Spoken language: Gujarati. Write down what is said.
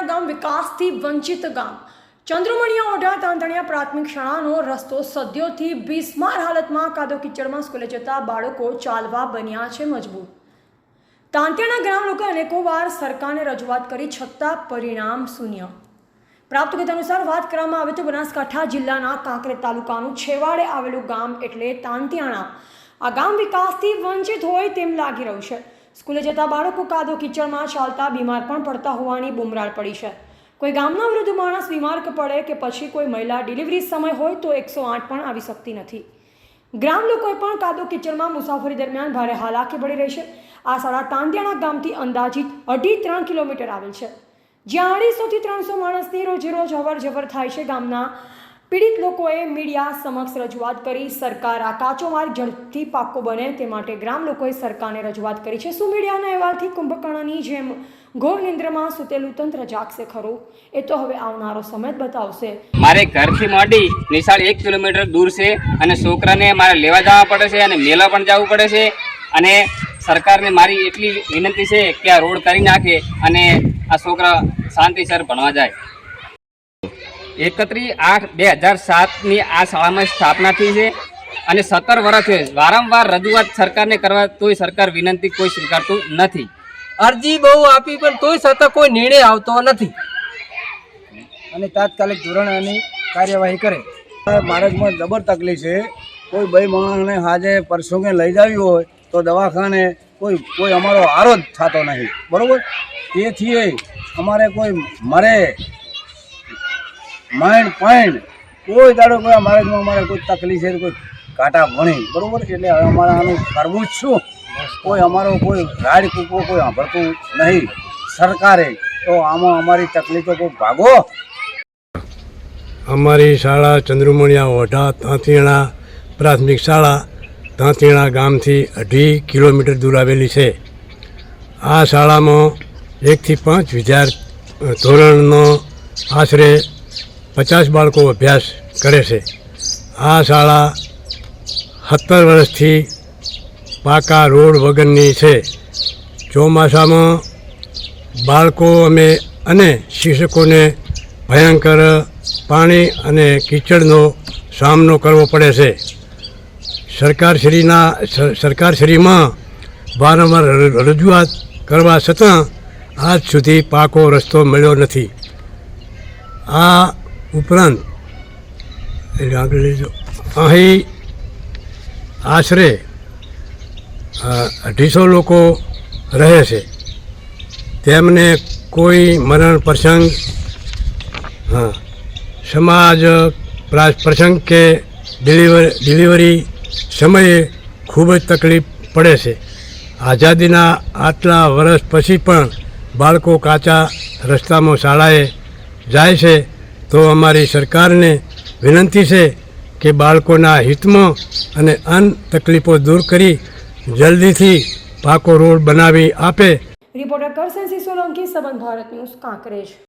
તાંતિયાણા ગામ વિકાસથી વંચિત ગામ। ચંદ્રમણિયા ઓઢા તાંતિયાણા પ્રાથમિક શાળાનો રસ્તો સદ્યોથી બિસ્માર હાલતમાં કાદવ કીચડમાં સ્કૂલે જતા બાળકો ચાલવા બન્યા છે મજબૂર। તાંતિયાણા ગ્રામ લોકોએ અનેકોવાર સરકારને રજૂઆત કરી છતાં પરિણામ શૂન્ય। પ્રાપ્ત વિગત અનુસાર વાત કરવામાં આવે તો બનાસકાંઠા જિલ્લાના કાંકરેજ તાલુકાનું છેવાડે આવેલું ગામ એટલે તાંતિયાણા। આ ગામ વિકાસથી વંચિત હોય તેમ લાગી રહ્યું છે। સ્કૂલે જતા બાળકો કાદવ કીચડમાં ચાલતા બીમાર પણ પડતા હોવાની બુમરાળ પડી છે। કોઈ ગામના વૃદ્ધ માણસ બીમાર પડે કે પછી કોઈ મહિલા ડિલિવરી સમય હોય તો 108 પણ આવી શકતી નથી। ગ્રામ લોકોએ પણ કાદવ કીચડમાં મુસાફરી દરમિયાન ભારે હાલાકી પડી રહી છે। આ શાળા તાંતિયાણા ગામથી અંદાજિત 2.5-3 કિલોમીટર આવેલ છે, જ્યાં 250 થી 300 માણસની રોજેરોજ અવર જવર થાય છે। ગામના પીડિત લોકોએ મીડિયા સમક્ષ રજૂઆત કરી સરકાર આ કાચો માર્ગ ઝડપથી પાક્કો બને તે માટે ગ્રામ લોકોએ સરકારને રજૂઆત કરી છે। શું મીડિયાના અહેવાલથી કુંભકર્ણની જેમ ઘોર નિંદ્રામાં સૂતેલું તંત્ર જાગશે ખરું? એ તો હવે આવનારો સમય જ બતાવશે। મારે ઘરથી માંડી નિશાળ 1 કિલોમીટર દૂર છે અને છોકરાને મારે લેવા જવા પડે છે અને મેળા પણ જવું પડે છે અને સરકારને મારી એટલી વિનંતી છે કે આ રોડ કરી નાખે અને આ છોકરા શાંતિસર ભણવા જાય। 31/8/2007ની આ શાળામાં સ્થાપના થઈ છે અને 17 વર્ષ છે। વારંવાર રજૂઆત સરકારને કરવા તોય સરકાર વિનંતી કોઈ સ્વીકારતું નથી। અરજી બહુ આપી પણ તોય છતાં કોઈ નિર્ણય આવતો નથી અને તાત્કાલિક ધોરણે આની કાર્યવાહી કરે। માર્ગમાં જબર તકલીફ છે। કોઈ બે માણસને હાજે પરસોંગે લઈ જાવી હોય તો દવાખાને કોઈ અમારો આરો જ થતો નહીં, બરાબર? તેથી અમારે કોઈ મરે માઇન્ડ પાઇન્ડ કોઈ દાડો કોઈ માર્ગમાં અમારે કોઈ તકલીફ છે, કોઈ કાંટા ભણી, બરાબર? એટલે હવે અમારે આનું કરવું જ શું? કોઈ અમારો કોઈ રાડ કૂકો કોઈ સાંભળતું નહીં સરકારે, તો આમાં અમારી તકલીફો કોઈ ભાગો। અમારી શાળા ચંદ્રમણિયા ઓઢા તાંતિયાણા પ્રાથમિક શાળા તાંતિયાણા ગામથી 2.5 કિલોમીટર દૂર આવેલી છે। આ શાળામાં 1 થી 5 ધોરણનો આશરે 50 બાળકો અભ્યાસ કરે છે। આ શાળા 17 વર્ષથી પાકા રોડ વગરની છે। ચોમાસામાં બાળકો અને શિક્ષકોને ભયંકર પાણી અને કીચડનો સામનો કરવો પડે છે। સરકારશ્રીમાં વારંવાર રજૂઆત કરવા છતાં આજ સુધી પાકો રસ્તો મળ્યો નથી। આ ઉપરાંત અહીં આશરે 250 લોકો રહે છે। તેમને કોઈ મરણ પ્રસંગ, સમાજ પ્રસંગ કે ડિલિવરી સમયે ખૂબ જ તકલીફ પડે છે। આઝાદીના આટલા વર્ષ પછી પણ બાળકો કાચા રસ્તામાં શાળાએ જાય છે, તો અમારી સરકારને વિનંતી છે કે બાળકોના હિતમાં અને અન્ય તકલીફો દૂર કરી જલ્દીથી પાકો રોડ બનાવી આપે। રિપોર્ટર કરસન સોલંકી, સંબંધ ભારત ન્યૂઝ, કાંકરેજ।